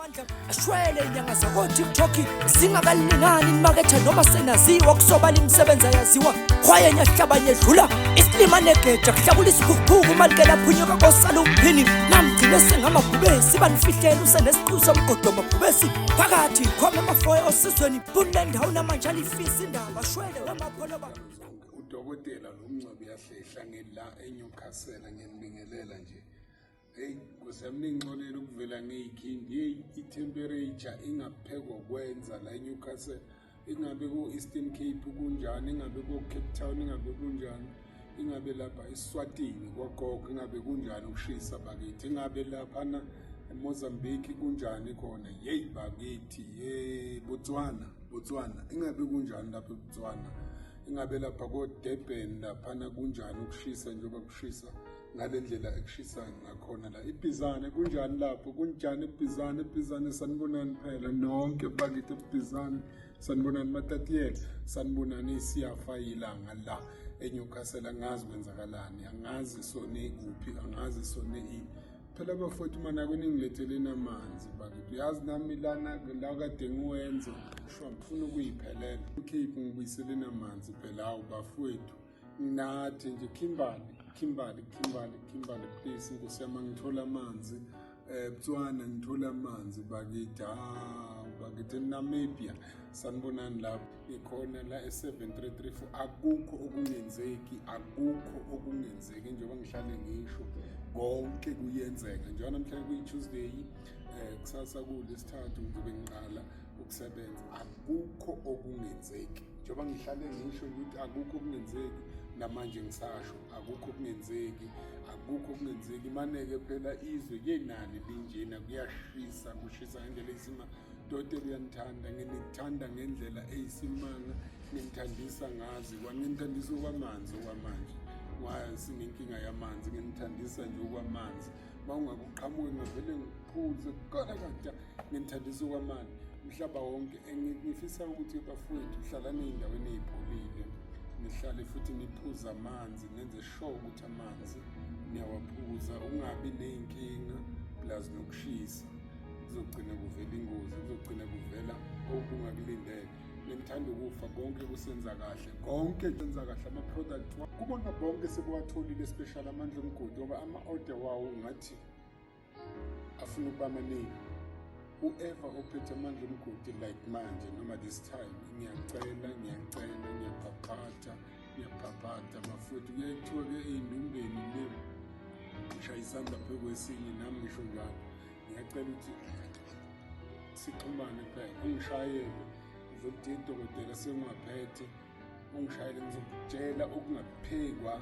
amandla ashwele inyanga zako TikTok singakalingani imakethe noma senaziwa kusobala imisebenzi ayaziwa kwaye nyahlaba nyedlula isilima negeja kuhlabulisa ukukhuphuka malike laphunyuka kosala umphini namgcine sengamabhubesi banifihlela usenesiqu somgodo mabhubesi phakathi khoma amafoya osizweni bunendawo namanje alifisa indaba ashwele wemapholo udokotela lomncebe yahlehla ngela eNewcastle ngenibingelela nje hey kusemninxolelo ukuvela ngeyikhindi hey itemperature ingaphekwa kwenza la eNewcastle ingabe ku Eastern Cape kunjani ingabe ku Cape Town ingabe kunjani ingabe lapha eSwatini kwaGogo ingabe kunjani ukushisa bakithi ingabe lapha na eMozambique kunjani khona hey bakithi hey Botswana ingabe kunjani lapha eBotswana ingabe lapha ko Durban lapha na kunjani ukushisa njengoba kushisa ngalendlela ekushisa ngakhona la iBizana kunjani lapho kunjani iBizana sanibonani phela nonke bakithi eBizana sanibonani matatiyela sanibonani siyafa ilanga la eNewcastle angazi kwenzakalani angazi sone kuphi angazi sone ini phela bafowethu mana kuningilethele namanzi bakithi uyazi nami lana la kade ngiwenza sho ngifuna ukuyiphelela Cape ngibuyisele namanzi phela awu bafowethu nathi nje Kimberley please ngosiyama ngithola amanzi Botswana ngithola amanzi bakithi Namibia sanibonani lapho ikhona la e7334 akukho okungenzeki njengoba ngihlale ngisho konke kuyenzeka njengoba namhlanje kuyiTuesday kusasa kuLesithathu ngizobe ngiqala ukusebenza akukho okungenzeki njengoba ngihlale ngisho ukuthi akukho okungenzeki namanje ngisasho akukho okungenzeki maneke phela izwe yenani linjena kuyashisa kushisa ngendlela isima Dotela uyanithanda nginithanda ngendlela eyisimanga ngithandisa ngazi kwanginithandisa kwamanzi okwamanje sinenkinga yamanzi nginithandisa nje okwamanzi mawungakuqhamuke ngavele ngiphuze kodwa kade ngithandisa kwamanzi umhlaba wonke ngifisa ukuthi bafowethu hlalane endaweni ezipholile nihlale futhi niphuza amanzi nenze sure ukuthi amanzi niyawaphuza ungabi nenkinga plus nokushisa kuzogcina kuvela ingozi kuzogcina kuvela okungakulindele ngithanda ukufa konke kusenza kahle ama product kubona bonke sekuwatholile special amandla omgodi ngoba ama order wawo ngathi afuna ukuba amaningi whoever ophethe amandla omgodi like manje noma this time ngiyaphaphata mafuthu kuyethiwa ke ey'ndumbeni le ngishaya isandla phezu kwesinye nami ngisho njalo ngiyacela ukuthi sixhumane phela ungishayele ngizokudinga udokotela sengingaphethe ungishayele ngizokutshela okungaphekwa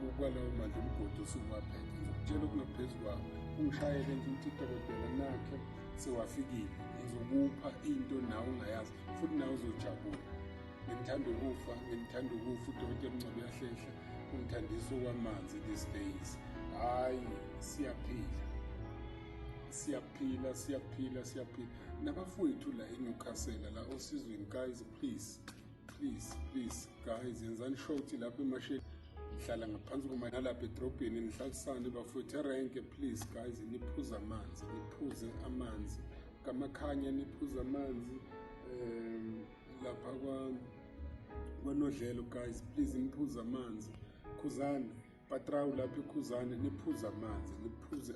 okwalawo mandla omgodi osungaphethe ngizokutshela okungaphezu kwawo ungishayele nje ukuthi udokotela nakhe sewafikile ngizokupha into nawe ungayazi futhi nawe uzojabula ngithanda ukufa udokotela Mncebe yahlehla ungithandisa okwamanzi these days hayi siyaphila nabafowethu la eNewcastle la osizweni guys please guys yenzani sure ukuthi lapha emasheni ngihlala ngaphansi komanalapha edrobheni nihlalisane bafowethu erenke please guys niphuze amanzi kamakhanya niphuze amanzi lapha kwanodlelo guys please niphuze amanzi Khuzana Patrawu lapha eKhuzana niphuze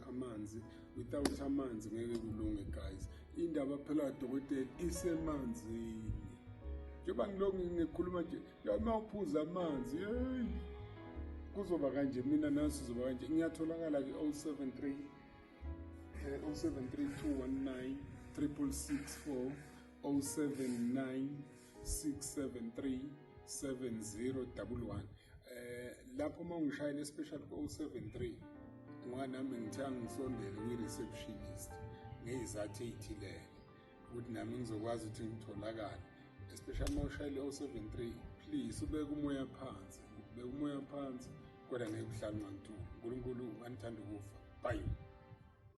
amanzi without amanzi ngeke kulunge guys indaba phela dokotela isemanzini njengoba ngiloko ngikhuluma nje mawuphuza amanzi hey kuzoba kanje mina nasi sizoba kanje ngiyatholakala ke 073 219 664 079 673 7011 lapho mawungishayela special ku 073 nami ngithanga ngisondele kwi-receptionist ngezathu ezithile ukuthi nami ngizokwazi ukuthi ngitholakala especially mawushayela 073 please ubeke umoya phansi kodwa ngeke uhlale ngantulu uNkulunkulu anithanda ukufa bye